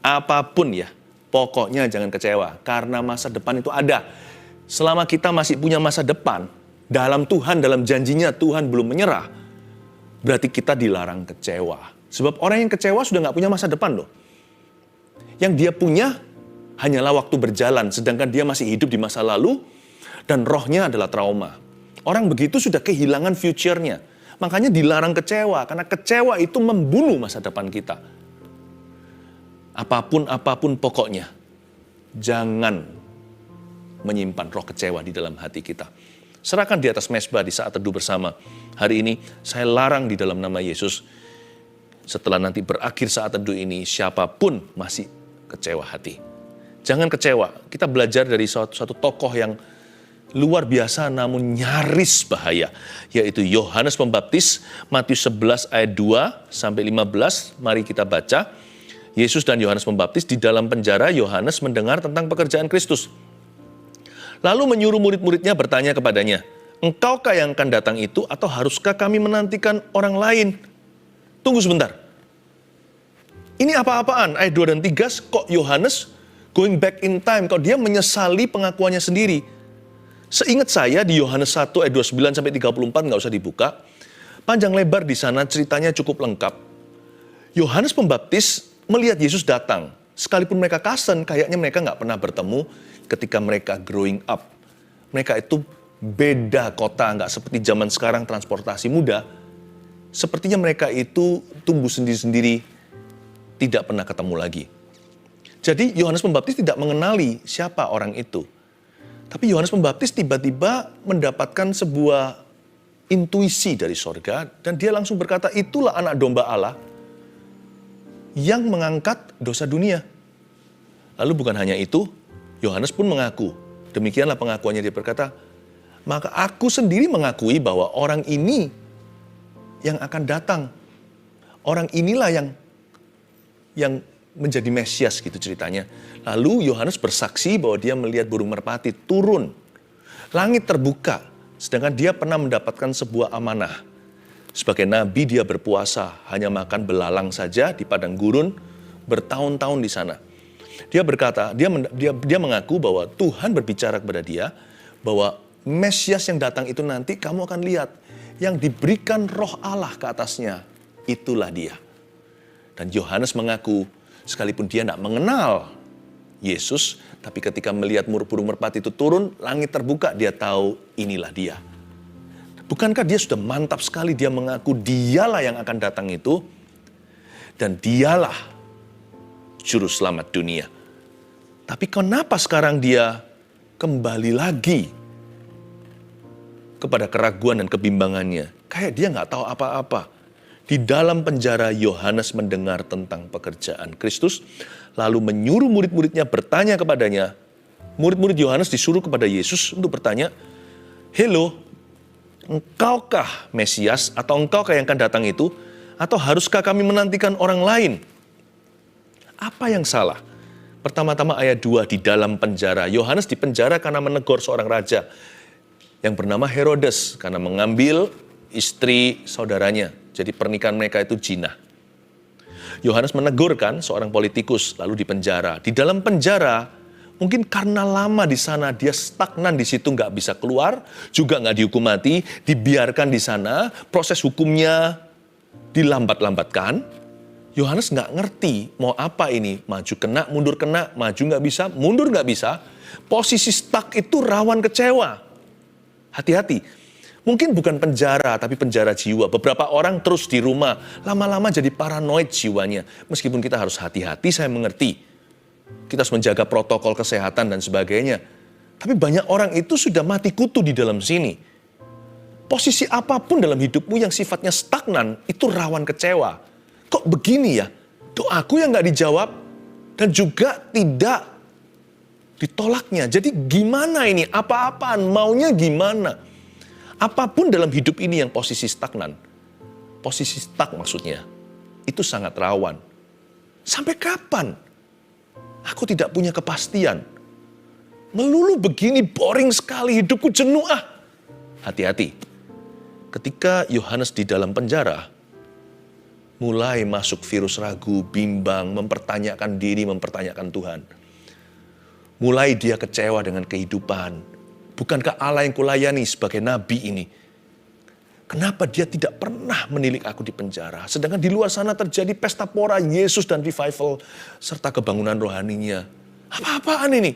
Apapun ya, pokoknya jangan kecewa. Karena masa depan itu ada. Selama kita masih punya masa depan, dalam Tuhan, dalam janjinya Tuhan belum menyerah, berarti kita dilarang kecewa. Sebab orang yang kecewa sudah nggak punya masa depan loh. Yang dia punya hanyalah waktu berjalan, sedangkan dia masih hidup di masa lalu, dan rohnya adalah trauma. Orang begitu sudah kehilangan future-nya. Makanya dilarang kecewa, karena kecewa itu membunuh masa depan kita. Apapun pokoknya, jangan menyimpan roh kecewa di dalam hati kita. Serahkan di atas mezbah di saat teduh bersama. Hari ini saya larang di dalam nama Yesus, setelah nanti berakhir saat teduh ini, siapapun masih kecewa hati. Jangan kecewa. Kita belajar dari suatu tokoh yang luar biasa namun nyaris bahaya, yaitu Yohanes Pembaptis. Matius 11 ayat 2 sampai 15, mari kita baca. Yesus dan Yohanes Pembaptis di dalam penjara. Yohanes mendengar tentang pekerjaan Kristus. Lalu menyuruh murid-muridnya bertanya kepadanya, "Engkaukah yang akan datang itu atau haruskah kami menantikan orang lain?" Tunggu sebentar. Ini apa-apaan? Ayat 2 dan 3, kok Yohanes going back in time? Kok dia menyesali pengakuannya sendiri? Seingat saya di Yohanes 1 ayat 29 sampai 34, nggak usah dibuka. Panjang lebar di sana, ceritanya cukup lengkap. Yohanes Pembaptis melihat Yesus datang. Sekalipun mereka kasar, kayaknya mereka nggak pernah bertemu ketika mereka growing up. Mereka itu beda kota, nggak seperti zaman sekarang transportasi mudah. Sepertinya mereka itu tumbuh sendiri-sendiri, tidak pernah ketemu lagi. Jadi Yohanes Pembaptis tidak mengenali siapa orang itu. Tapi Yohanes Pembaptis tiba-tiba mendapatkan sebuah intuisi dari sorga, dan dia langsung berkata, itulah anak domba Allah yang mengangkat dosa dunia. Lalu bukan hanya itu, Yohanes pun mengaku. Demikianlah pengakuannya, dia berkata, maka aku sendiri mengakui bahwa orang ini yang akan datang. Orang inilah yang menjadi Mesias, gitu ceritanya. Lalu Yohanes bersaksi bahwa dia melihat burung merpati turun. Langit terbuka, sedangkan dia pernah mendapatkan sebuah amanah. Sebagai nabi dia berpuasa, hanya makan belalang saja di padang gurun, bertahun-tahun di sana. Dia berkata, dia mengaku bahwa Tuhan berbicara kepada dia, bahwa Mesias yang datang itu nanti kamu akan lihat, yang diberikan roh Allah ke atasnya, itulah dia. Dan Yohanes mengaku, sekalipun dia tidak mengenal Yesus, tapi ketika melihat burung merpati itu turun, langit terbuka, dia tahu inilah dia. Bukankah dia sudah mantap sekali, dia mengaku dialah yang akan datang itu, dan dialah juru selamat dunia. Tapi kenapa sekarang dia kembali lagi kepada keraguan dan kebimbangannya? Kayak dia nggak tahu apa-apa. Di dalam penjara Yohanes mendengar tentang pekerjaan Kristus, lalu menyuruh murid-muridnya bertanya kepadanya. Murid-murid Yohanes disuruh kepada Yesus untuk bertanya, "Hello, engkaukah Mesias atau engkaukah yang akan datang itu? Atau haruskah kami menantikan orang lain?" Apa yang salah? Pertama-tama ayat 2, di dalam penjara. Yohanes dipenjara karena menegur seorang raja yang bernama Herodes, karena mengambil istri saudaranya. Jadi pernikahan mereka itu zina. Yohanes menegurkan seorang politikus, lalu dipenjara. Di dalam penjara, mungkin karena lama di sana, dia stagnan di situ, nggak bisa keluar, juga nggak dihukum mati, dibiarkan di sana, proses hukumnya dilambat-lambatkan. Yohanes nggak ngerti mau apa ini, maju kena, mundur kena, maju nggak bisa, mundur nggak bisa. Posisi stuck itu rawan kecewa. Hati-hati. Mungkin bukan penjara, tapi penjara jiwa. Beberapa orang terus di rumah, lama-lama jadi paranoid jiwanya. Meskipun kita harus hati-hati, saya mengerti. Kita harus menjaga protokol kesehatan dan sebagainya. Tapi banyak orang itu sudah mati kutu di dalam sini. Posisi apapun dalam hidupmu yang sifatnya stagnan, itu rawan kecewa. Kok begini ya? Doaku yang nggak dijawab, dan juga tidak ditolaknya. Jadi gimana ini? Apa-apaan? Maunya gimana? Apapun dalam hidup ini yang posisi stagnan, posisi stuck maksudnya, itu sangat rawan. Sampai kapan? Aku tidak punya kepastian. Melulu begini, boring sekali, hidupku jenuh ah. Hati-hati. Ketika Yohanes di dalam penjara, mulai masuk virus ragu, bimbang, mempertanyakan diri, mempertanyakan Tuhan. Mulai dia kecewa dengan kehidupan. Bukankah Allah yang kulayani sebagai nabi ini? Kenapa dia tidak pernah menilik aku di penjara? Sedangkan di luar sana terjadi pesta pora Yesus dan revival serta kebangunan rohaninya. Apa-apaan ini?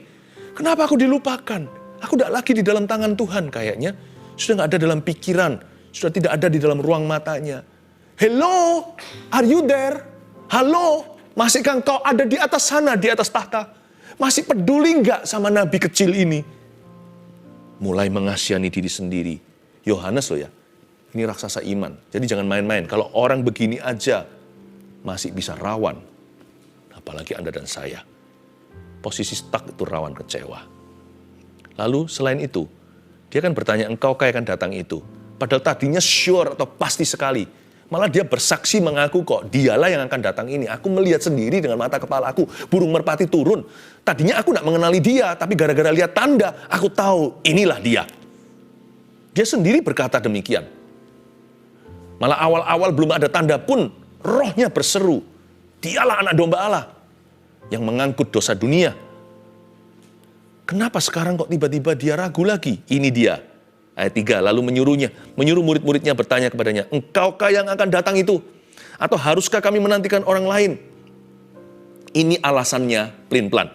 Kenapa aku dilupakan? Aku tidak lagi di dalam tangan Tuhan kayaknya. Sudah nggak ada dalam pikiran. Sudah tidak ada di dalam ruang matanya. Hello, are you there? Halo, masihkah engkau ada di atas sana, di atas tahta? Masih peduli nggak sama nabi kecil ini? Mulai mengasihani diri sendiri. Yohanes loh ya. Ini raksasa iman. Jadi jangan main-main. Kalau orang begini aja masih bisa rawan. Apalagi Anda dan saya. Posisi stuck itu rawan kecewa. Lalu selain itu, dia kan bertanya, engkau akan datang itu. Padahal tadinya sure atau pasti sekali. Malah dia bersaksi mengaku kok, dialah yang akan datang ini. Aku melihat sendiri dengan mata kepala aku, burung merpati turun. Tadinya aku tidak mengenali dia, tapi gara-gara lihat tanda, aku tahu inilah dia. Dia sendiri berkata demikian. Malah awal-awal belum ada tanda pun, rohnya berseru. Dialah anak domba Allah yang mengangkut dosa dunia. Kenapa sekarang kok tiba-tiba dia ragu lagi? Ini dia. Ayat 3, lalu menyuruh murid-muridnya bertanya kepadanya, engkaukah yang akan datang itu? Atau haruskah kami menantikan orang lain? Ini alasannya pelin-pelan.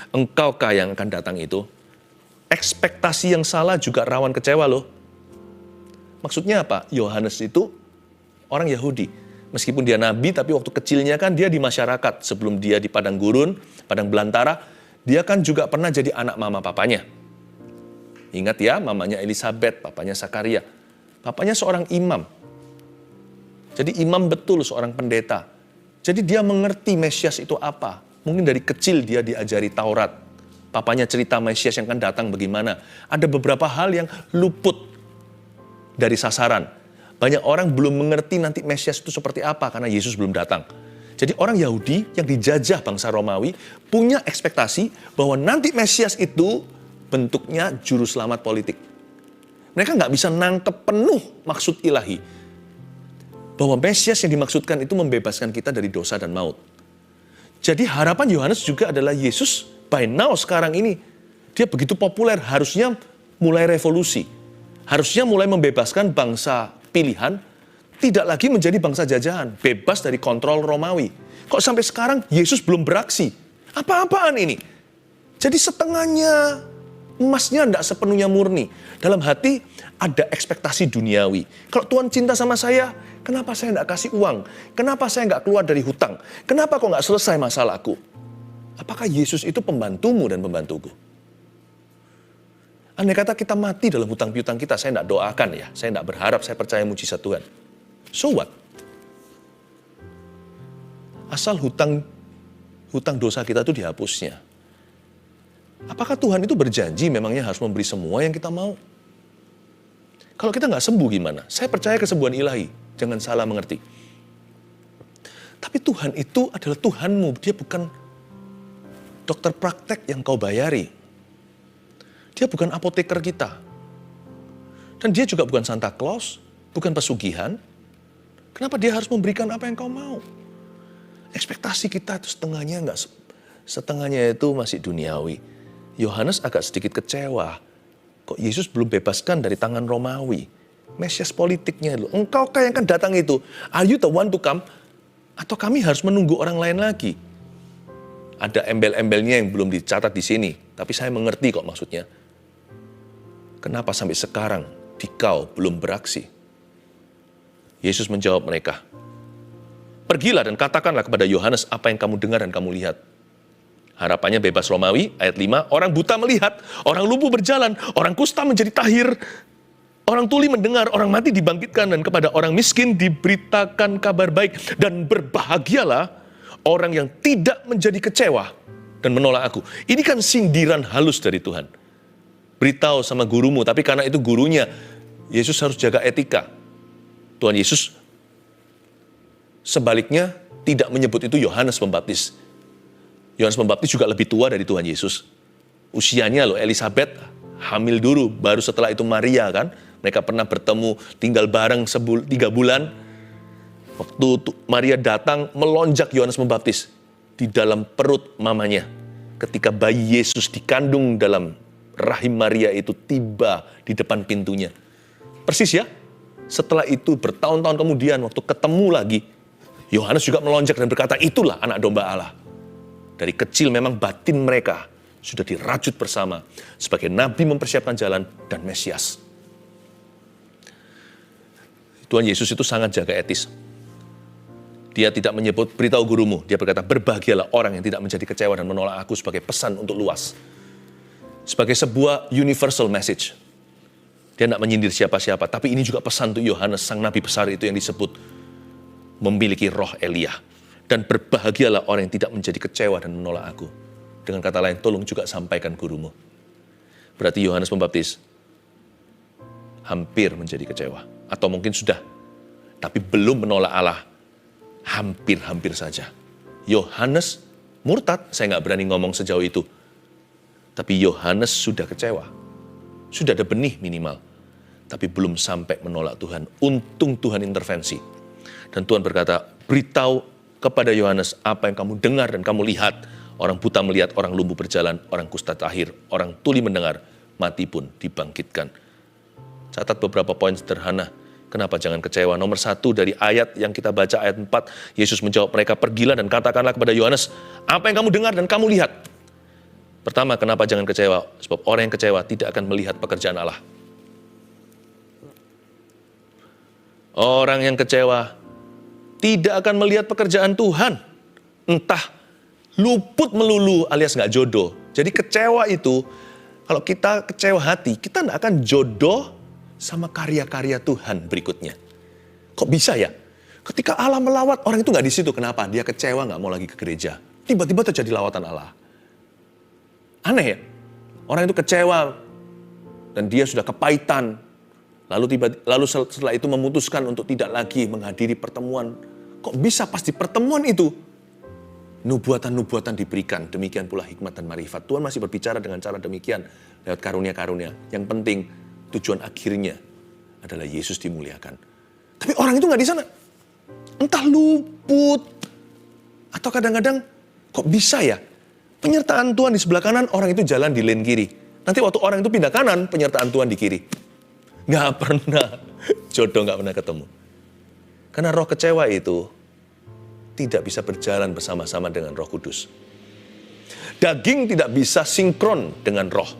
Engkaukah yang akan datang itu? Ekspektasi yang salah juga rawan kecewa loh. Maksudnya apa? Yohanes itu orang Yahudi. Meskipun dia nabi, tapi waktu kecilnya kan dia di masyarakat. Sebelum dia di padang gurun, padang belantara, dia kan juga pernah jadi anak mama papanya. Ingat ya, mamanya Elisabeth, papanya Zakaria. Papanya seorang imam. Jadi imam betul, seorang pendeta. Jadi dia mengerti Mesias itu apa. Mungkin dari kecil dia diajari Taurat. Papanya cerita Mesias yang akan datang bagaimana. Ada beberapa hal yang luput dari sasaran. Banyak orang belum mengerti nanti Mesias itu seperti apa karena Yesus belum datang. Jadi orang Yahudi yang dijajah bangsa Romawi punya ekspektasi bahwa nanti Mesias itu bentuknya juru selamat politik. Mereka nggak bisa nangkep penuh maksud ilahi. Bahwa Mesias yang dimaksudkan itu membebaskan kita dari dosa dan maut. Jadi harapan Yohanes juga adalah Yesus by now sekarang ini. Dia begitu populer, harusnya mulai revolusi. Harusnya mulai membebaskan bangsa pilihan, tidak lagi menjadi bangsa jajahan, bebas dari kontrol Romawi. Kok sampai sekarang Yesus belum beraksi? Apa-apaan ini? Jadi setengahnya emasnya tidak sepenuhnya murni. Dalam hati ada ekspektasi duniawi. Kalau Tuhan cinta sama saya, kenapa saya tidak kasih uang? Kenapa saya nggak keluar dari hutang? Kenapa kok nggak selesai masalahku? Apakah Yesus itu pembantumu dan pembantuku? Andai kata kita mati dalam hutang piutang kita, saya tidak doakan ya. Saya tidak berharap, saya percaya mujizat Tuhan. So what? Asal hutang dosa kita itu dihapusnya. Apakah Tuhan itu berjanji memangnya harus memberi semua yang kita mau? Kalau kita nggak sembuh gimana? Saya percaya kesembuhan ilahi. Jangan salah mengerti. Tapi Tuhan itu adalah Tuhanmu. Dia bukan dokter praktek yang kau bayari. Dia bukan apoteker kita. Dan dia juga bukan Santa Claus, bukan pesugihan. Kenapa dia harus memberikan apa yang kau mau? Ekspektasi kita itu setengahnya itu masih duniawi. Yohanes agak sedikit kecewa. Kok Yesus belum bebaskan dari tangan Romawi? Mesias politiknya loh. Engkaukah yang akan datang itu? Are you the one to come? Atau kami harus menunggu orang lain lagi? Ada embel-embelnya yang belum dicatat di sini. Tapi saya mengerti kok maksudnya. Kenapa sampai sekarang dikau belum beraksi? Yesus menjawab mereka. Pergilah dan katakanlah kepada Yohanes apa yang kamu dengar dan kamu lihat. Harapannya bebas Romawi, ayat 5, orang buta melihat, orang lumpuh berjalan, orang kusta menjadi tahir, orang tuli mendengar, orang mati dibangkitkan, dan kepada orang miskin diberitakan kabar baik. Dan berbahagialah orang yang tidak menjadi kecewa dan menolak aku. Ini kan sindiran halus dari Tuhan. Beritahu sama gurumu, tapi karena itu gurunya, Yesus harus jaga etika. Tuhan Yesus sebaliknya tidak menyebut itu Yohanes Pembaptis. Yohanes Pembaptis juga lebih tua dari Tuhan Yesus. Usianya loh, Elisabeth hamil dulu, baru setelah itu Maria kan. Mereka pernah bertemu, tinggal bareng 3 bulan. Waktu Maria datang melonjak Yohanes Pembaptis di dalam perut mamanya. Ketika bayi Yesus dikandung dalam rahim Maria itu tiba di depan pintunya. Persis ya, setelah itu bertahun-tahun kemudian waktu ketemu lagi, Yohanes juga melonjak dan berkata, itulah anak domba Allah. Dari kecil memang batin mereka sudah dirajut bersama sebagai nabi mempersiapkan jalan dan Mesias. Tuhan Yesus itu sangat jaga etis. Dia tidak menyebut beritahu gurumu. Dia berkata berbahagialah orang yang tidak menjadi kecewa dan menolak aku sebagai pesan untuk luas. Sebagai sebuah universal message. Dia tidak menyindir siapa-siapa. Tapi ini juga pesan untuk Yohanes, sang nabi besar itu yang disebut memiliki roh Elia. Dan berbahagialah orang yang tidak menjadi kecewa dan menolak aku. Dengan kata lain, tolong juga sampaikan gurumu. Berarti Yohanes Pembaptis hampir menjadi kecewa. Atau mungkin sudah. Tapi belum menolak Allah. Hampir-hampir saja. Yohanes murtad, saya nggak berani ngomong sejauh itu. Tapi Yohanes sudah kecewa. Sudah ada benih minimal. Tapi belum sampai menolak Tuhan. Untung Tuhan intervensi. Dan Tuhan berkata, beritahu kepada Yohanes apa yang kamu dengar dan kamu lihat. Orang buta melihat, orang lumpuh berjalan, orang kusta tahir, orang tuli mendengar, mati pun dibangkitkan. Catat beberapa poin sederhana. Kenapa jangan kecewa? Nomor 1 dari ayat yang kita baca, ayat 4. Yesus menjawab mereka, pergilah dan katakanlah kepada Yohanes, apa yang kamu dengar dan kamu lihat. Pertama, kenapa jangan kecewa? Sebab orang yang kecewa tidak akan melihat pekerjaan Allah. Orang yang kecewa tidak akan melihat pekerjaan Tuhan. Entah luput melulu alias nggak jodoh. Jadi kecewa itu, kalau kita kecewa hati, kita nggak akan jodoh sama karya-karya Tuhan berikutnya. Kok bisa ya? Ketika Allah melawat, orang itu nggak di situ. Kenapa? Dia kecewa, nggak mau lagi ke gereja. Tiba-tiba terjadi lawatan Allah. Aneh ya? Orang itu kecewa dan dia sudah kepahitan. Lalu setelah itu memutuskan untuk tidak lagi menghadiri pertemuan. Kok bisa pas di pertemuan itu? Nubuatan-nubuatan diberikan. Demikian pula hikmat dan marifat. Tuhan masih berbicara dengan cara demikian. Lewat karunia-karunia. Yang penting, tujuan akhirnya adalah Yesus dimuliakan. Tapi orang itu nggak di sana. Entah luput. Atau kadang-kadang, kok bisa ya? Penyertaan Tuhan di sebelah kanan, orang itu jalan di lane kiri. Nanti waktu orang itu pindah kanan, penyertaan Tuhan di kiri. Nggak pernah. Jodoh nggak pernah ketemu. Karena roh kecewa itu tidak bisa berjalan bersama-sama dengan Roh Kudus. Daging tidak bisa sinkron dengan roh.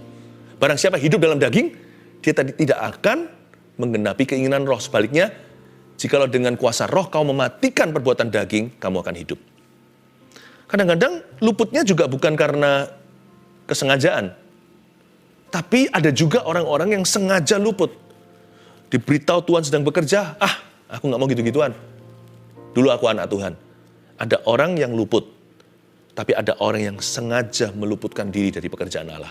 Barang siapa hidup dalam daging, dia tidak akan menggenapi keinginan roh. Sebaliknya, jikalau dengan kuasa roh kau mematikan perbuatan daging, kamu akan hidup. Kadang-kadang luputnya juga bukan karena kesengajaan. Tapi ada juga orang-orang yang sengaja luput. Diberitahu Tuhan sedang bekerja, aku nggak mau gitu-gituan. Dulu aku anak Tuhan. Ada orang yang luput, tapi ada orang yang sengaja meluputkan diri dari pekerjaan Allah.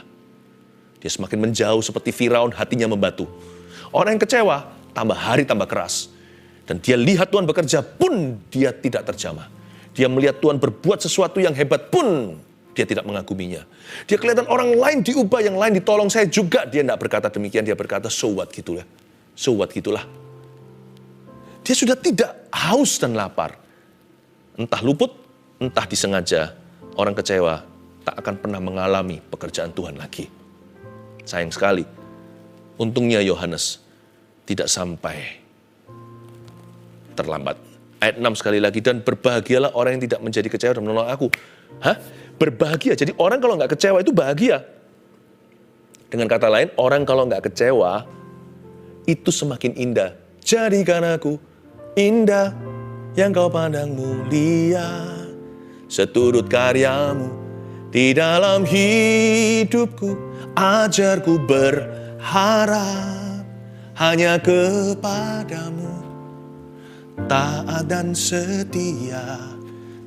Dia semakin menjauh seperti Firaun, hatinya membatu. Orang yang kecewa, tambah hari tambah keras. Dan dia lihat Tuhan bekerja pun dia tidak terjamah. Dia melihat Tuhan berbuat sesuatu yang hebat pun dia tidak mengaguminya. Dia kelihatan orang lain diubah, yang lain ditolong, saya juga. Dia tidak berkata demikian, dia berkata so what gitulah. So what gitulah. Dia sudah tidak haus dan lapar. Entah luput, entah disengaja. Orang kecewa tak akan pernah mengalami pekerjaan Tuhan lagi. Sayang sekali. Untungnya Yohanes tidak sampai terlambat. Ayat 6 sekali lagi, dan berbahagialah orang yang tidak menjadi kecewa dan menolak aku. Berbahagia. Jadi orang kalau nggak kecewa itu bahagia. Dengan kata lain, orang kalau nggak kecewa, itu semakin indah. Jadikan aku indah yang kau pandang mulia, seturut karyamu di dalam hidupku. Ajarku berharap hanya kepadamu, taat dan setia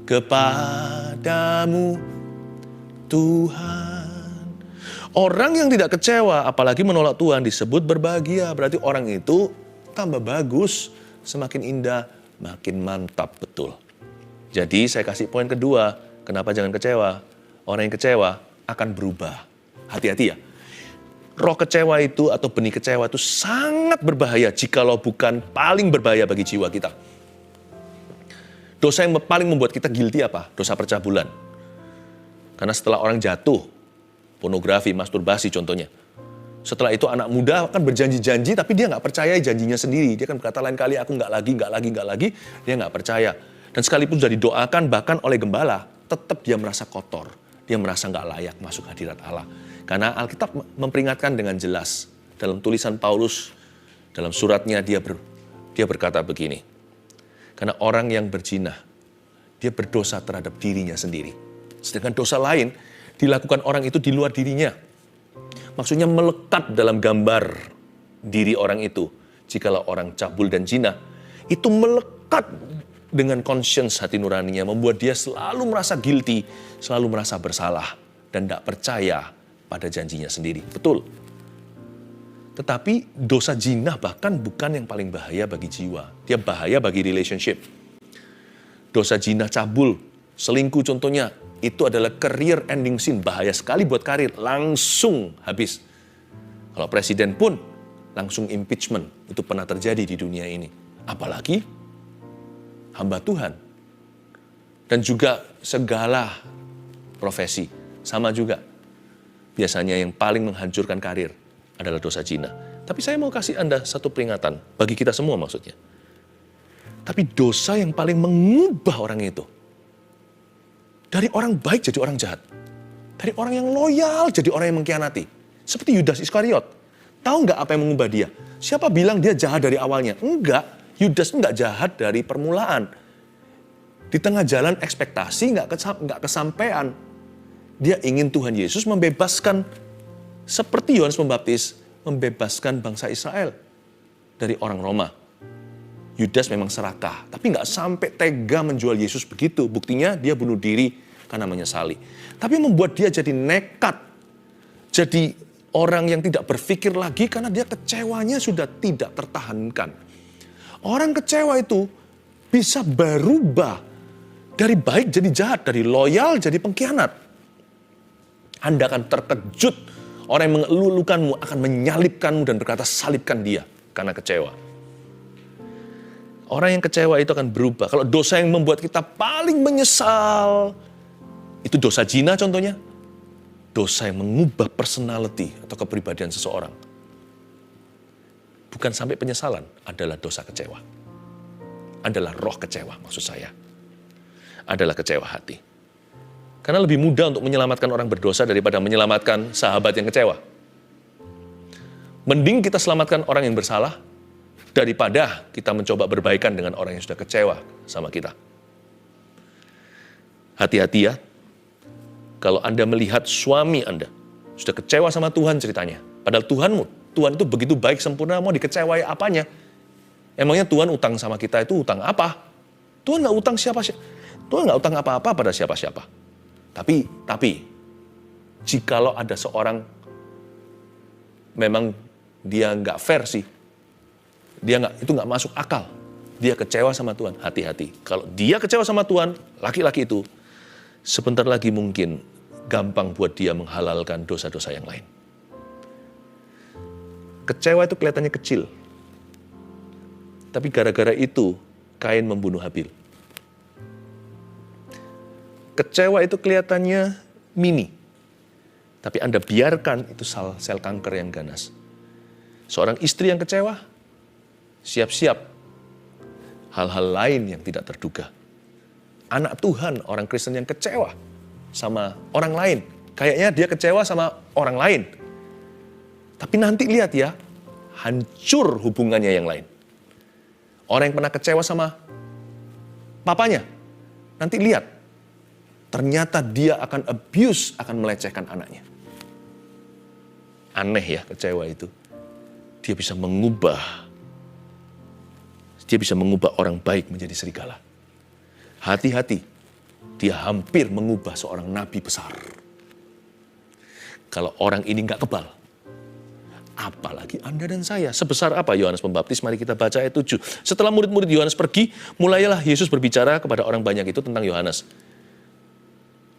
kepadamu Tuhan. Orang yang tidak kecewa apalagi menolak Tuhan disebut berbahagia. Berarti orang itu tambah bagus, semakin indah, makin mantap betul. Jadi saya kasih poin kedua, kenapa jangan kecewa? Orang yang kecewa akan berubah. Hati-hati ya. Roh kecewa itu atau benih kecewa itu sangat berbahaya jikalau bukan paling berbahaya bagi jiwa kita. Dosa yang paling membuat kita guilty apa? Dosa percabulan. Karena setelah orang jatuh, pornografi, masturbasi contohnya. Setelah itu anak muda akan berjanji-janji, tapi dia nggak percaya janjinya sendiri. Dia akan berkata lain kali, aku nggak lagi. Dia nggak percaya. Dan sekalipun sudah didoakan bahkan oleh gembala, tetap dia merasa kotor. Dia merasa nggak layak masuk hadirat Allah. Karena Alkitab memperingatkan dengan jelas. Dalam tulisan Paulus, dalam suratnya dia berkata begini. Karena orang yang berzina, dia berdosa terhadap dirinya sendiri. Sedangkan dosa lain dilakukan orang itu di luar dirinya. Maksudnya melekat dalam gambar diri orang itu. Jikalau orang cabul dan zina, itu melekat dengan conscience hati nuraninya, membuat dia selalu merasa guilty, selalu merasa bersalah, dan tidak percaya pada janjinya sendiri. Betul. Tetapi dosa zina bahkan bukan yang paling bahaya bagi jiwa. Dia bahaya bagi relationship. Dosa zina, cabul, selingkuh contohnya, itu adalah career ending sin. Bahaya sekali buat karir, langsung habis. Kalau presiden pun langsung impeachment. Itu pernah terjadi di dunia ini. Apalagi hamba Tuhan. Dan juga segala profesi. Sama juga. Biasanya yang paling menghancurkan karir adalah dosa zina. Tapi saya mau kasih Anda satu peringatan. Bagi kita semua maksudnya. Tapi dosa yang paling mengubah orang itu. Dari orang baik jadi orang jahat. Dari orang yang loyal jadi orang yang mengkhianati. Seperti Yudas Iskariot. Tahu nggak apa yang mengubah dia? Siapa bilang dia jahat dari awalnya? Enggak. Yudas nggak jahat dari permulaan. Di tengah jalan ekspektasi nggak kesampaian. Dia ingin Tuhan Yesus membebaskan, seperti Yohanes Pembaptis, membebaskan bangsa Israel dari orang Roma. Yudas memang serakah, tapi nggak sampai tega menjual Yesus begitu. Buktinya dia bunuh diri karena menyesali. Tapi membuat dia jadi nekat, jadi orang yang tidak berpikir lagi karena dia kecewanya sudah tidak tertahankan. Orang kecewa itu bisa berubah dari baik jadi jahat, dari loyal jadi pengkhianat. Anda akan terkejut. Orang yang mengeluh-elukanmu akan menyalibkanmu dan berkata salibkan dia karena kecewa. Orang yang kecewa itu akan berubah. Kalau dosa yang membuat kita paling menyesal, itu dosa zina contohnya. Dosa yang mengubah personality atau kepribadian seseorang. Bukan sampai penyesalan, adalah dosa kecewa. Adalah roh kecewa maksud saya. Adalah kecewa hati. Karena lebih mudah untuk menyelamatkan orang berdosa daripada menyelamatkan sahabat yang kecewa. Mending kita selamatkan orang yang bersalah daripada kita mencoba berbaikan dengan orang yang sudah kecewa sama kita. Hati-hati ya. Kalau Anda melihat suami Anda sudah kecewa sama Tuhan ceritanya. Padahal Tuhan itu begitu baik sempurna, mau dikecewai apanya? Emangnya Tuhan utang sama kita itu utang apa? Tuhan nggak utang Tuhan nggak utang apa-apa pada siapa-siapa. Tapi, jikalau ada seorang memang dia nggak fair sih, itu nggak masuk akal, dia kecewa sama Tuhan, hati-hati. Kalau dia kecewa sama Tuhan, laki-laki itu, sebentar lagi mungkin gampang buat dia menghalalkan dosa-dosa yang lain. Kecewa itu kelihatannya kecil, tapi gara-gara itu Kain membunuh Habil. Kecewa itu kelihatannya mini. Tapi Anda biarkan itu sel kanker yang ganas. Seorang istri yang kecewa, siap-siap hal-hal lain yang tidak terduga. Anak Tuhan, orang Kristen yang kecewa sama orang lain. Kayaknya dia kecewa sama orang lain. Tapi nanti lihat ya, hancur hubungannya yang lain. Orang yang pernah kecewa sama papanya, nanti lihat. Ternyata dia akan abuse, akan melecehkan anaknya. Aneh ya kecewa itu. Dia bisa mengubah orang baik menjadi serigala. Hati-hati, dia hampir mengubah seorang nabi besar. Kalau orang ini nggak kebal, apalagi Anda dan saya. Sebesar apa Yohanes Pembaptis? Mari kita baca ayat 7. Setelah murid-murid Yohanes pergi, mulailah Yesus berbicara kepada orang banyak itu tentang Yohanes.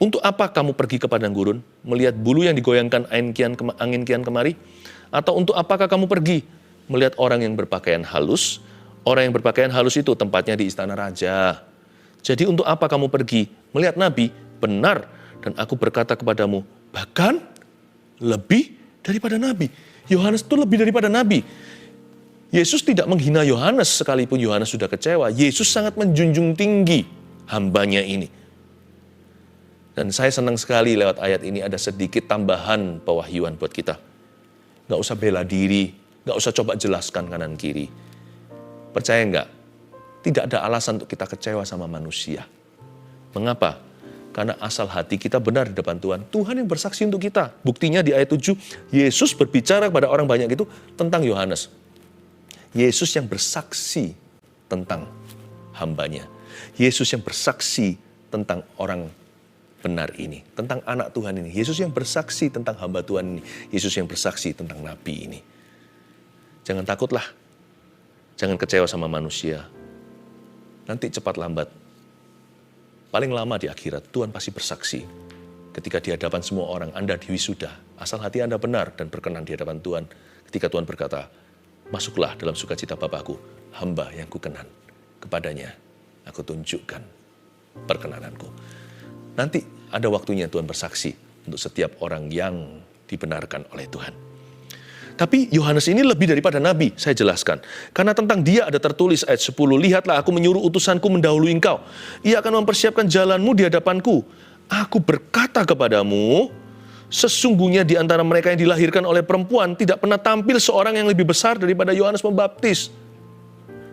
Untuk apa kamu pergi ke padang gurun, melihat bulu yang digoyangkan angin kian kemari? Atau untuk apakah kamu pergi, melihat orang yang berpakaian halus? Orang yang berpakaian halus itu tempatnya di istana raja. Jadi untuk apa kamu pergi melihat nabi? Benar, dan aku berkata kepadamu, bahkan lebih daripada nabi. Yohanes itu lebih daripada nabi. Yesus tidak menghina Yohanes sekalipun Yohanes sudah kecewa. Yesus sangat menjunjung tinggi hambanya ini. Dan saya senang sekali lewat ayat ini ada sedikit tambahan pewahyuan buat kita. Gak usah bela diri, gak usah coba jelaskan kanan kiri. Percaya nggak? Tidak ada alasan untuk kita kecewa sama manusia. Mengapa? Karena asal hati kita benar di depan Tuhan. Tuhan yang bersaksi untuk kita. Buktinya di ayat 7, Yesus berbicara kepada orang banyak itu tentang Yohanes. Yesus yang bersaksi tentang hambanya. Yesus yang bersaksi tentang orang benar ini. Tentang anak Tuhan ini. Yesus yang bersaksi tentang hamba Tuhan ini. Yesus yang bersaksi tentang nabi ini. Jangan takutlah. Jangan kecewa sama manusia. Nanti cepat lambat, paling lama di akhirat, Tuhan pasti bersaksi. Ketika di hadapan semua orang, Anda diwisuda. Asal hati Anda benar dan berkenan di hadapan Tuhan. Ketika Tuhan berkata, masuklah dalam sukacita Bapakku, hamba yang kukenan. Kepadanya, aku tunjukkan perkenananku. Nanti ada waktunya Tuhan bersaksi untuk setiap orang yang dibenarkan oleh Tuhan. Tapi Yohanes ini lebih daripada nabi, saya jelaskan. Karena tentang dia ada tertulis ayat 10, lihatlah aku menyuruh utusanku mendahului engkau. Ia akan mempersiapkan jalanmu di hadapanku. Aku berkata kepadamu, sesungguhnya di antara mereka yang dilahirkan oleh perempuan tidak pernah tampil seorang yang lebih besar daripada Yohanes Pembaptis.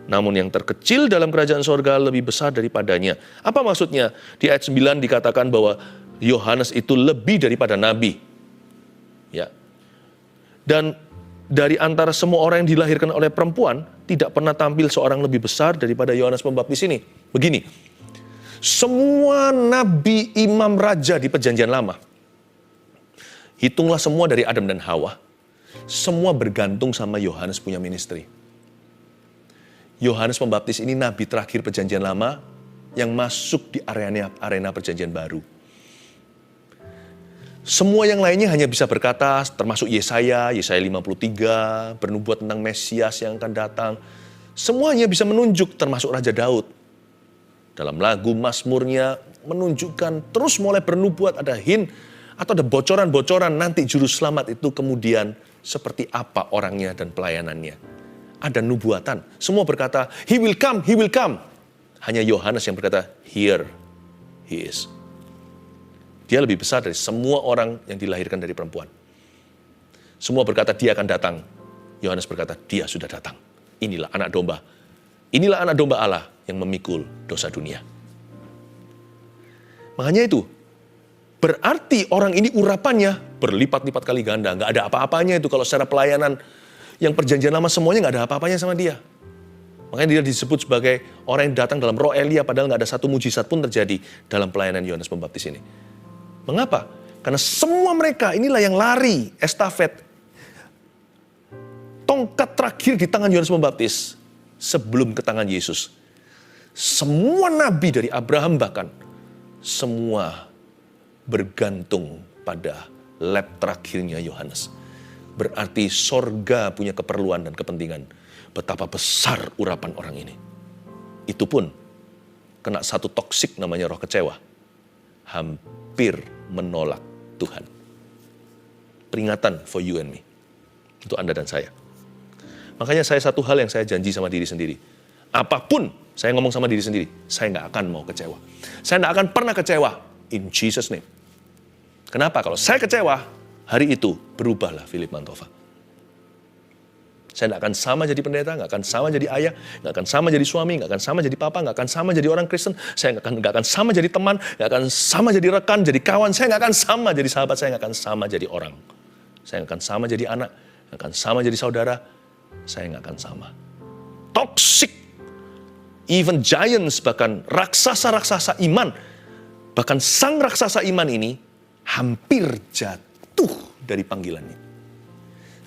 Namun yang terkecil dalam kerajaan sorga lebih besar daripadanya. Apa maksudnya? Di ayat 9 dikatakan bahwa Yohanes itu lebih daripada nabi. Ya. Dan dari antara semua orang yang dilahirkan oleh perempuan, tidak pernah tampil seorang lebih besar daripada Yohanes Pembaptis ini. Begini, semua nabi, imam, raja di perjanjian lama, hitunglah semua dari Adam dan Hawa, semua bergantung sama Yohanes punya ministry. Yohanes Pembaptis ini nabi terakhir perjanjian lama yang masuk di arena perjanjian baru. Semua yang lainnya hanya bisa berkata, termasuk Yesaya 53, bernubuat tentang Mesias yang akan datang. Semuanya bisa menunjuk, termasuk Raja Daud. Dalam lagu Mazmurnya menunjukkan, terus mulai bernubuat, ada hint, atau ada bocoran-bocoran nanti juru selamat itu kemudian seperti apa orangnya dan pelayanannya. Ada nubuatan, semua berkata, He will come, He will come. Hanya Yohanes yang berkata, Here He is. Dia lebih besar dari semua orang yang dilahirkan dari perempuan. Semua berkata dia akan datang. Yohanes berkata dia sudah datang. Inilah anak domba. Inilah anak domba Allah yang memikul dosa dunia. Makanya itu, berarti orang ini urapannya berlipat-lipat kali ganda. Nggak ada apa-apanya itu kalau secara pelayanan yang perjanjian lama semuanya nggak ada apa-apanya sama dia. Makanya dia disebut sebagai orang yang datang dalam roh Elia padahal nggak ada satu mujizat pun terjadi dalam pelayanan Yohanes Pembaptis ini. Mengapa? Karena semua mereka inilah yang lari estafet. Tongkat terakhir di tangan Yohanes Pembaptis sebelum ke tangan Yesus. Semua nabi dari Abraham bahkan semua bergantung pada lap terakhirnya Yohanes. Berarti sorga punya keperluan dan kepentingan. Betapa besar urapan orang ini. Itu pun kena satu toksik namanya roh kecewa. Hampir menolak Tuhan. Peringatan for you and me. Untuk Anda dan saya. Makanya saya satu hal yang saya janji sama diri sendiri. Apapun saya ngomong sama diri sendiri, saya nggak akan mau kecewa. Saya nggak akan pernah kecewa. In Jesus' name. Kenapa? Kalau saya kecewa, hari itu berubahlah Philip Mantova. Saya nggak akan sama jadi pendeta, nggak akan sama jadi ayah, nggak akan sama jadi suami, nggak akan sama jadi papa, nggak akan sama jadi orang Kristen. Saya nggak akan sama jadi teman, nggak akan sama jadi rekan, jadi kawan. Saya nggak akan sama jadi sahabat, saya nggak akan sama jadi orang. Saya nggak akan sama jadi anak, nggak akan sama jadi saudara. Saya nggak akan sama. Toxic, even giants, bahkan raksasa-raksasa iman, bahkan sang raksasa iman ini hampir jatuh dari panggilannya.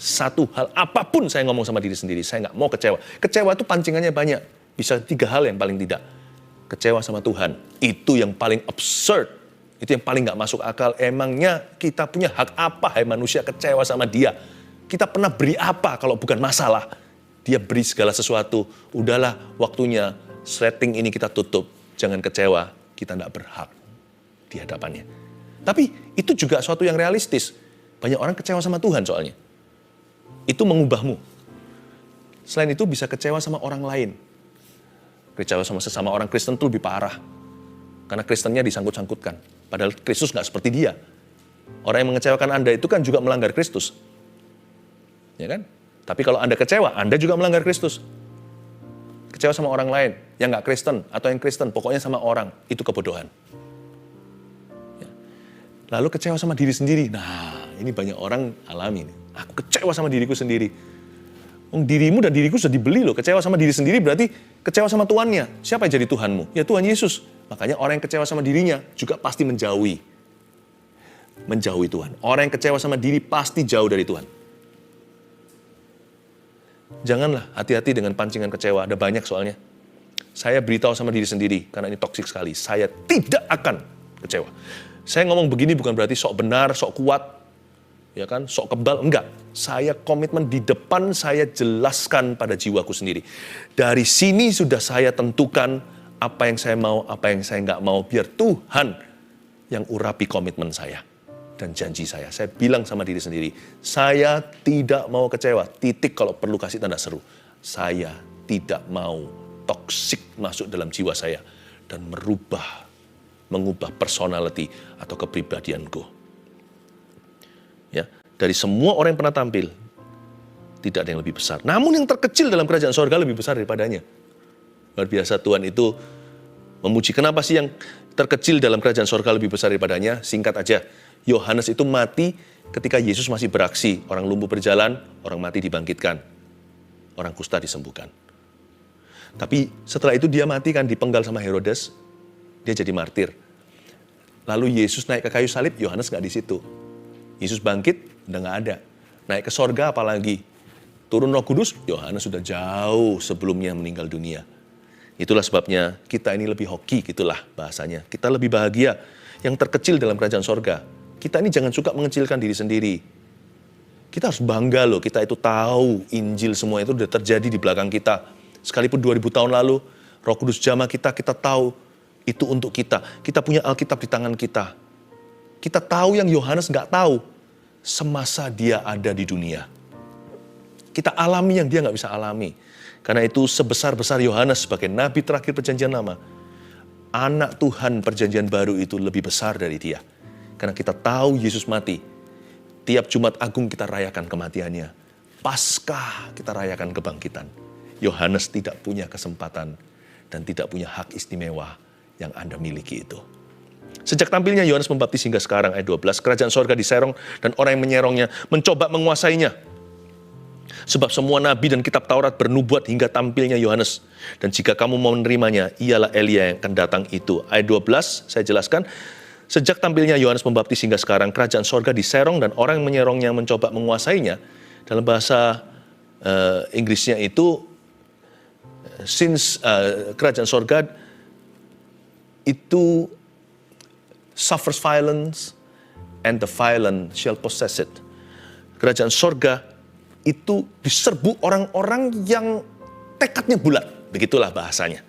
Satu hal, apapun saya ngomong sama diri sendiri, saya nggak mau kecewa. Kecewa itu pancingannya banyak. Bisa 3 hal yang paling tidak. Kecewa sama Tuhan, itu yang paling absurd. Itu yang paling nggak masuk akal. Emangnya kita punya hak apa, hai manusia, kecewa sama dia? Kita pernah beri apa kalau bukan masalah? Dia beri segala sesuatu. Udahlah, waktunya setting ini kita tutup. jangan kecewa, kita tidak berhak di hadapannya. Tapi itu juga suatu yang realistis. Banyak orang kecewa sama Tuhan soalnya. Itu mengubahmu. Selain itu bisa kecewa sama orang lain. Kecewa sama sesama orang Kristen itu lebih parah. Karena Kristennya disangkut-sangkutkan. Padahal Kristus nggak seperti dia. Orang yang mengecewakan Anda itu kan juga melanggar Kristus. Ya kan? Tapi kalau Anda kecewa, Anda juga melanggar Kristus. Kecewa sama orang lain, yang nggak Kristen, atau yang Kristen, pokoknya sama orang, itu kebodohan. Ya. Lalu kecewa sama diri sendiri. Nah, ini banyak orang alami. Aku kecewa sama diriku sendiri. Dirimu dan diriku sudah dibeli loh. Kecewa sama diri sendiri berarti kecewa sama tuannya. Siapa yang jadi Tuhanmu? Ya Tuhan Yesus. Makanya orang yang kecewa sama dirinya juga pasti menjauhi Tuhan. Orang yang kecewa sama diri pasti jauh dari Tuhan. Janganlah hati-hati dengan pancingan kecewa. Ada banyak soalnya. Saya beritahu sama diri sendiri, karena ini toksik sekali. Saya tidak akan kecewa. Saya ngomong begini bukan berarti sok benar, sok kuat, ya kan, sok kebal. Enggak. Saya komitmen di depan, saya jelaskan pada jiwaku sendiri. Dari sini sudah saya tentukan apa yang saya mau, apa yang saya nggak mau. Biar Tuhan yang urapi komitmen saya dan janji saya. Saya bilang sama diri sendiri, saya tidak mau kecewa. Titik kalau perlu kasih tanda seru. Saya tidak mau toksik masuk dalam jiwa saya dan mengubah personality atau kepribadianku. Ya, dari semua orang yang pernah tampil, tidak ada yang lebih besar. Namun yang terkecil dalam kerajaan sorga lebih besar daripadanya. Luar biasa Tuhan itu memuji. Kenapa sih yang terkecil dalam kerajaan sorga lebih besar daripadanya? Singkat aja. Yohanes itu mati ketika Yesus masih beraksi. Orang lumpuh berjalan, orang mati dibangkitkan. Orang kusta disembuhkan. Tapi setelah itu dia mati kan, dipenggal sama Herodes. Dia jadi martir. Lalu Yesus naik ke kayu salib, Yohanes nggak di situ. Yesus bangkit, udah nggak ada. Naik ke sorga apalagi. Turun Roh Kudus, Yohanes sudah jauh sebelumnya meninggal dunia. Itulah sebabnya kita ini lebih hoki, gitulah bahasanya. Kita lebih bahagia yang terkecil dalam kerajaan sorga. Kita ini jangan suka mengecilkan diri sendiri. Kita harus bangga loh, kita itu tahu Injil semua itu sudah terjadi di belakang kita. Sekalipun 2000 tahun lalu, Roh Kudus jamah kita tahu itu untuk kita. Kita punya Alkitab di tangan kita. Kita tahu yang Yohanes nggak tahu semasa dia ada di dunia. Kita alami yang dia nggak bisa alami. Karena itu sebesar-besar Yohanes sebagai nabi terakhir perjanjian lama, anak Tuhan perjanjian baru itu lebih besar dari dia. Karena kita tahu Yesus mati. Tiap Jumat Agung kita rayakan kematiannya. Paskah kita rayakan kebangkitan. Yohanes tidak punya kesempatan dan tidak punya hak istimewa yang Anda miliki itu. Sejak tampilnya Yohanes Pembaptis hingga sekarang, ayat 12, kerajaan sorga diserong dan orang yang menyerongnya mencoba menguasainya. Sebab semua nabi dan kitab Taurat bernubuat hingga tampilnya Yohanes. Dan jika kamu mau menerimanya, ialah Elia yang akan datang itu. Ayat 12, saya jelaskan. Sejak tampilnya Yohanes Pembaptis hingga sekarang, kerajaan sorga diserong dan orang yang menyerongnya mencoba menguasainya. Dalam bahasa Inggrisnya itu, kerajaan sorga itu suffers violence and the violent shall possess it. Kerajaan sorga itu diserbu orang-orang yang tekadnya bulat. Begitulah bahasanya.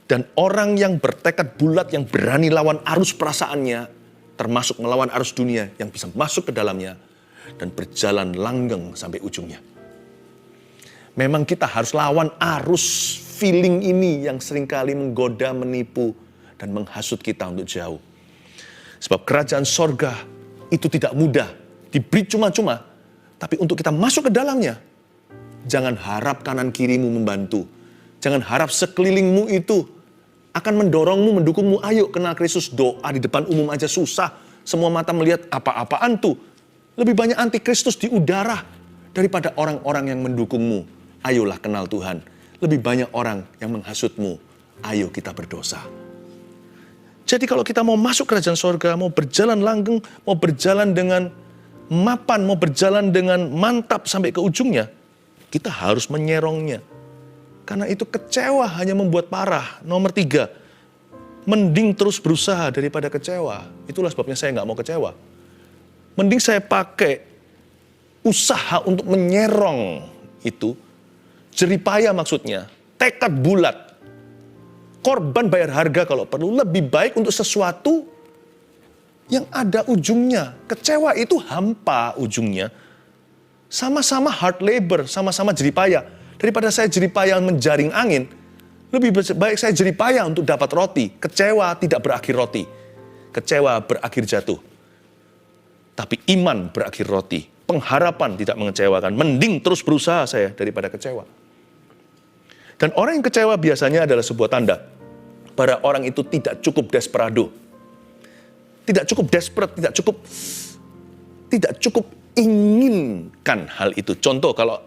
Dan orang yang bertekad bulat, yang berani lawan arus perasaannya, termasuk melawan arus dunia, yang bisa masuk ke dalamnya dan berjalan langgeng sampai ujungnya. Memang kita harus lawan arus feeling ini yang seringkali menggoda, menipu, dan menghasut kita untuk jauh. Sebab kerajaan sorga itu tidak mudah, diberi cuma-cuma, tapi untuk kita masuk ke dalamnya, jangan harap kanan kirimu membantu. Jangan harap sekelilingmu itu akan mendorongmu, mendukungmu. Ayo kenal Kristus, doa di depan umum aja susah. Semua mata melihat apa-apaan tuh. Lebih banyak antikristus di udara daripada orang-orang yang mendukungmu. Ayolah kenal Tuhan. Lebih banyak orang yang menghasutmu. Ayo kita berdosa. Jadi kalau kita mau masuk kerajaan sorga, mau berjalan langgeng, mau berjalan dengan mapan, mau berjalan dengan mantap sampai ke ujungnya, kita harus menyerongnya. Karena itu kecewa hanya membuat parah. Nomor 3, mending terus berusaha daripada kecewa. Itulah sebabnya saya nggak mau kecewa. Mending saya pakai usaha untuk menyerong itu, jeripaya maksudnya, tekad bulat. berkorban bayar harga kalau perlu, lebih baik untuk sesuatu yang ada ujungnya. Kecewa itu hampa ujungnya. Sama-sama hard labor, sama-sama jeripaya. Daripada saya jeripaya menjaring angin, lebih baik saya jeripaya untuk dapat roti. Kecewa tidak berakhir roti. Kecewa berakhir jatuh. Tapi iman berakhir roti. Pengharapan tidak mengecewakan. Mending terus berusaha saya daripada kecewa. Dan orang yang kecewa biasanya adalah sebuah tanda pada orang itu tidak cukup desperado. Tidak cukup desperate, tidak cukup inginkan hal itu. Contoh, kalau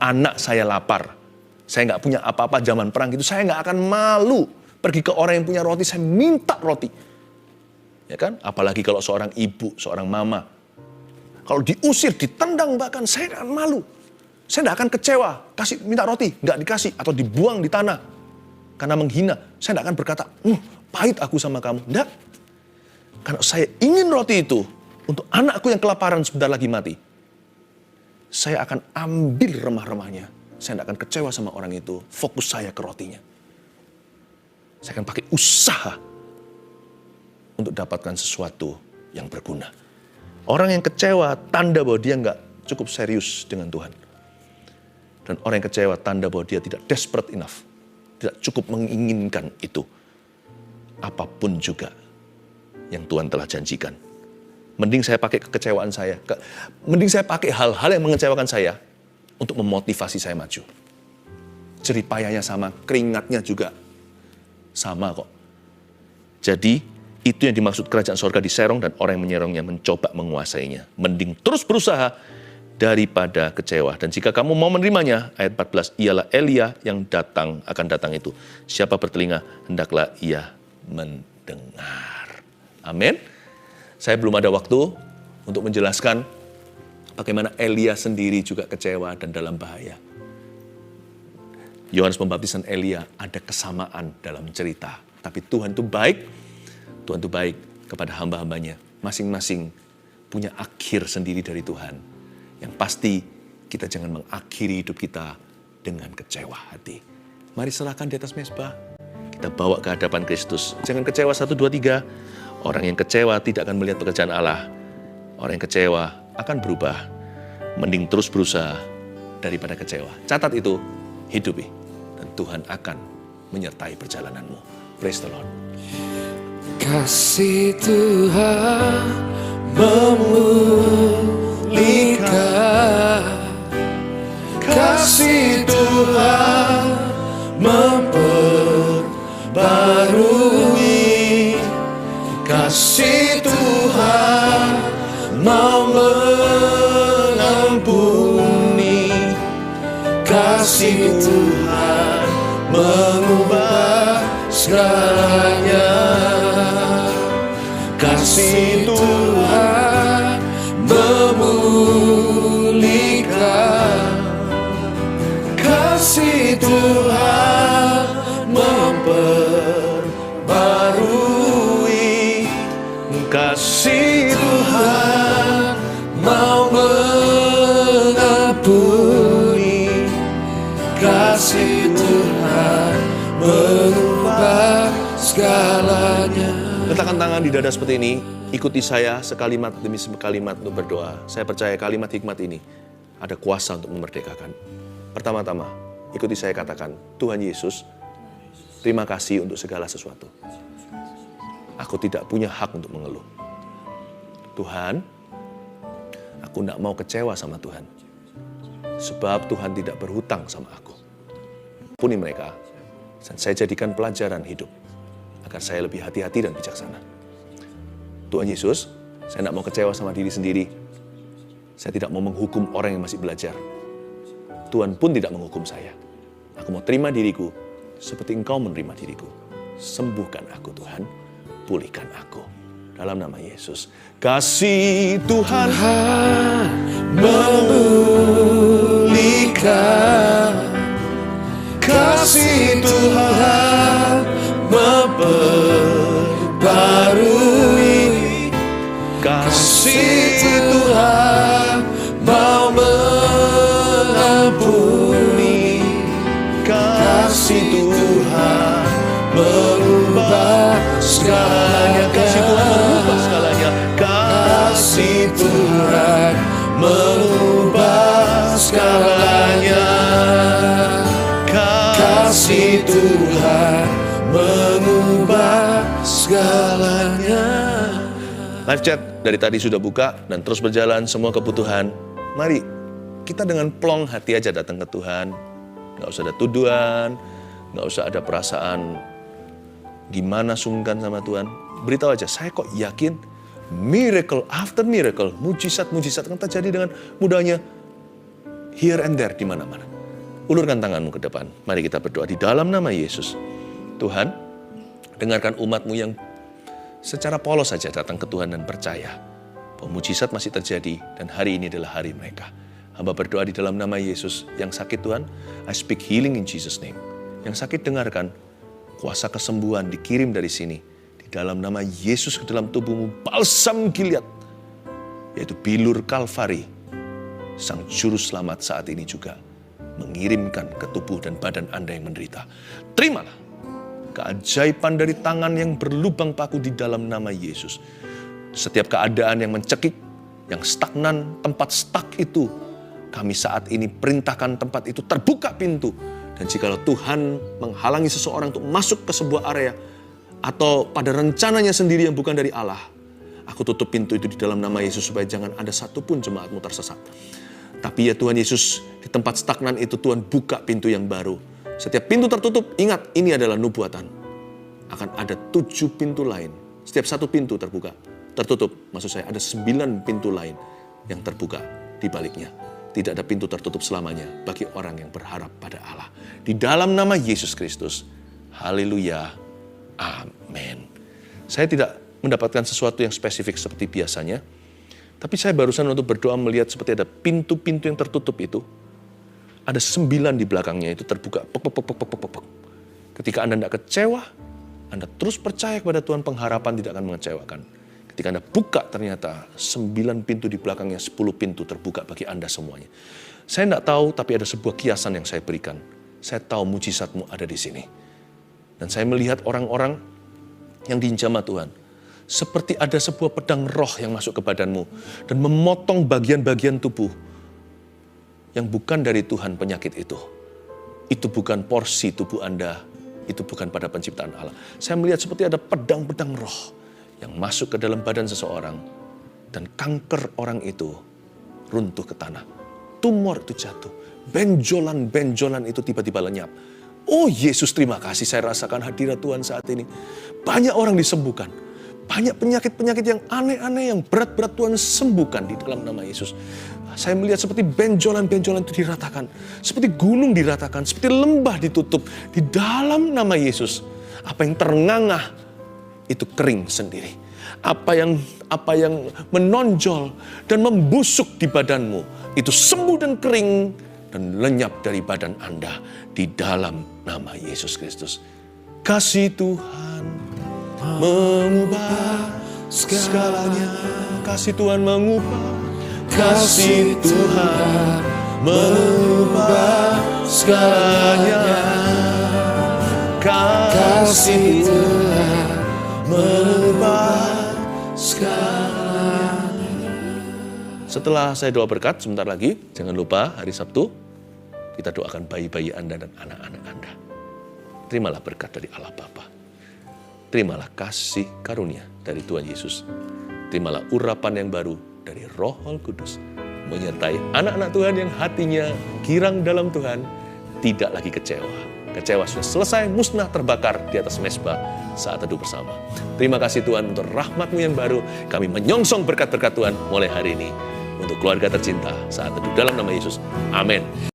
anak saya lapar, saya nggak punya apa-apa zaman perang itu, saya nggak akan malu pergi ke orang yang punya roti, saya minta roti. Ya kan? Apalagi kalau seorang ibu, seorang mama, kalau diusir, ditendang bahkan, saya nggak akan malu. Saya nggak akan kecewa, minta roti, nggak dikasih, atau dibuang di tanah karena menghina. Saya nggak akan berkata, pahit aku sama kamu. Nggak. Karena saya ingin roti itu untuk anakku yang kelaparan sebentar lagi mati. Saya akan ambil remah-remahnya. Saya tidak akan kecewa sama orang itu. Fokus saya ke rotinya. Saya akan pakai usaha untuk dapatkan sesuatu yang berguna. Orang yang kecewa tanda bahwa dia nggak cukup serius dengan Tuhan. Dan orang yang kecewa tanda bahwa dia tidak desperate enough. Tidak cukup menginginkan itu. Apapun juga yang Tuhan telah janjikan. Mending saya pakai kekecewaan saya. Mending saya pakai hal-hal yang mengecewakan saya untuk memotivasi saya maju. Jeripayanya sama, keringatnya juga sama kok. Jadi, itu yang dimaksud kerajaan sorga diserong dan orang yang menyerongnya mencoba menguasainya. Mending terus berusaha daripada kecewa. Dan jika kamu mau menerimanya, ayat 14, ialah Elia yang akan datang itu. Siapa bertelinga, hendaklah ia mendengar. Amin. Saya belum ada waktu untuk menjelaskan bagaimana Elia sendiri juga kecewa dan dalam bahaya. Yohanes Pembaptis dan Elia ada kesamaan dalam cerita. Tapi Tuhan itu baik. Tuhan itu baik kepada hamba-hambanya. Masing-masing punya akhir sendiri dari Tuhan. Yang pasti kita jangan mengakhiri hidup kita dengan kecewa hati. Mari serahkan di atas mezbah. Kita bawa ke hadapan Kristus. Jangan kecewa 1, 2, 3. Orang yang kecewa tidak akan melihat pekerjaan Allah. Orang yang kecewa akan berubah. Mending terus berusaha daripada kecewa. Catat itu, hidupi. Dan Tuhan akan menyertai perjalananmu. Praise the Lord. Kasih Tuhan memulihkan. Kasih Tuhan memperbarui. Kasih Tuhan mau mengampuni. Kasih Tuhan mengubah segalanya. Kasih Tuhan memulihkan. Kasih Tuhan memperbarui. Kasih Tuhan mau mengampuni. Kasih Tuhan mengubah segalanya. Letakkan tangan di dada seperti ini. Ikuti saya sekalimat demi sekalimat untuk berdoa. Saya percaya kalimat hikmat ini ada kuasa untuk memerdekakan. Pertama-tama, ikuti saya katakan, Tuhan Yesus, terima kasih untuk segala sesuatu. Aku tidak punya hak untuk mengeluh. Tuhan, aku tidak mau kecewa sama Tuhan. Sebab Tuhan tidak berhutang sama aku. Ampuni mereka, dan saya jadikan pelajaran hidup. Agar saya lebih hati-hati dan bijaksana. Tuhan Yesus, saya tidak mau kecewa sama diri sendiri. Saya tidak mau menghukum orang yang masih belajar. Tuhan pun tidak menghukum saya. Aku mau terima diriku seperti Engkau menerima diriku. Sembuhkan aku Tuhan, pulihkan aku. Dalam nama Yesus. Kasih Tuhan memulihkan. Kasih Tuhan memperbarui. Kasih Tuhan mau mengampuni. Kasih Tuhan mengubah segalanya. Kasih Tuhan mengubah segalanya. Kasih Tuhan mengubah segalanya. Kasih Tuhan mengubah segalanya. Live chat dari tadi sudah buka dan terus berjalan semua kebutuhan. Mari kita dengan plong hati aja datang ke Tuhan. Gak usah ada tuduhan, gak usah ada perasaan gimana sungkan sama Tuhan. Beritahu aja, saya kok yakin miracle after miracle, mujizat-mujizat akan terjadi dengan mudahnya here and there di mana-mana. Ulurkan tanganmu ke depan. Mari kita berdoa di dalam nama Yesus. Tuhan, dengarkan umat-Mu yang secara polos saja datang ke Tuhan dan percaya bahwa mujizat masih terjadi dan hari ini adalah hari mereka. Hamba berdoa di dalam nama Yesus. Yang sakit Tuhan, I speak healing in Jesus name. Yang sakit dengarkan, kuasa kesembuhan dikirim dari sini. Di dalam nama Yesus ke dalam tubuhmu, balsam Gilead, yaitu bilur Kalvari, Sang Juru Selamat saat ini juga mengirimkan ke tubuh dan badan Anda yang menderita. Terimalah keajaiban dari tangan yang berlubang paku di dalam nama Yesus. Setiap keadaan yang mencekik, yang stagnan, tempat stuck itu, kami saat ini perintahkan tempat itu terbuka pintu. Dan jikalau Tuhan menghalangi seseorang untuk masuk ke sebuah area, atau pada rencananya sendiri yang bukan dari Allah, aku tutup pintu itu di dalam nama Yesus supaya jangan ada satupun jemaatmu tersesat. Tapi ya Tuhan Yesus, di tempat stagnan itu Tuhan buka pintu yang baru. Setiap pintu tertutup, ingat ini adalah nubuatan. Akan ada 7 pintu lain. Setiap satu pintu terbuka, tertutup. Maksud saya ada 9 pintu lain yang terbuka di baliknya. Tidak ada pintu tertutup selamanya bagi orang yang berharap pada Allah. Di dalam nama Yesus Kristus. Haleluya. Amin. Saya tidak mendapatkan sesuatu yang spesifik seperti biasanya. Tapi saya barusan untuk berdoa melihat seperti ada pintu-pintu yang tertutup itu. Ada 9 di belakangnya itu terbuka. Ketika Anda tidak kecewa, Anda terus percaya kepada Tuhan, pengharapan tidak akan mengecewakan. Ketika Anda buka ternyata 9 pintu di belakangnya, 10 pintu terbuka bagi Anda semuanya. Saya tidak tahu, tapi ada sebuah kiasan yang saya berikan. Saya tahu mujizatmu ada di sini. Dan saya melihat orang-orang yang dijamah Tuhan. Seperti ada sebuah pedang roh yang masuk ke badanmu dan memotong bagian-bagian tubuh yang bukan dari Tuhan penyakit itu. Itu bukan porsi tubuh Anda, itu bukan pada penciptaan Allah. Saya melihat seperti ada pedang-pedang roh yang masuk ke dalam badan seseorang dan kanker orang itu runtuh ke tanah. Tumor itu jatuh, benjolan-benjolan itu tiba-tiba lenyap. Oh Yesus, terima kasih, saya rasakan hadirat Tuhan saat ini. Banyak orang disembuhkan. Banyak penyakit-penyakit yang aneh-aneh, yang berat-berat Tuhan sembuhkan di dalam nama Yesus. Saya melihat seperti benjolan-benjolan itu diratakan. Seperti gunung diratakan, seperti lembah ditutup. Di dalam nama Yesus, apa yang terngangah itu kering sendiri. Apa yang menonjol dan membusuk di badanmu, itu sembuh dan kering dan lenyap dari badan Anda di dalam nama Yesus Kristus. Kasih Tuhan mengubah segalanya. Kasih Tuhan mengubah. Kasih Tuhan mengubah segalanya. Kasih Tuhan mengubah segalanya. Setelah saya doa berkat sebentar lagi, jangan lupa hari Sabtu kita doakan bayi-bayi Anda dan anak-anak Anda. Terimalah berkat dari Allah Bapa. Terimalah kasih karunia dari Tuhan Yesus. Terimalah urapan yang baru dari Roh Kudus menyertai anak-anak Tuhan yang hatinya girang dalam Tuhan, tidak lagi kecewa. Kecewa sudah selesai, musnah, terbakar di atas mezbah saat teduh bersama. Terima kasih Tuhan untuk rahmat-Mu yang baru. Kami menyongsong berkat-berkat Tuhan mulai hari ini untuk keluarga tercinta saat teduh dalam nama Yesus. Amin.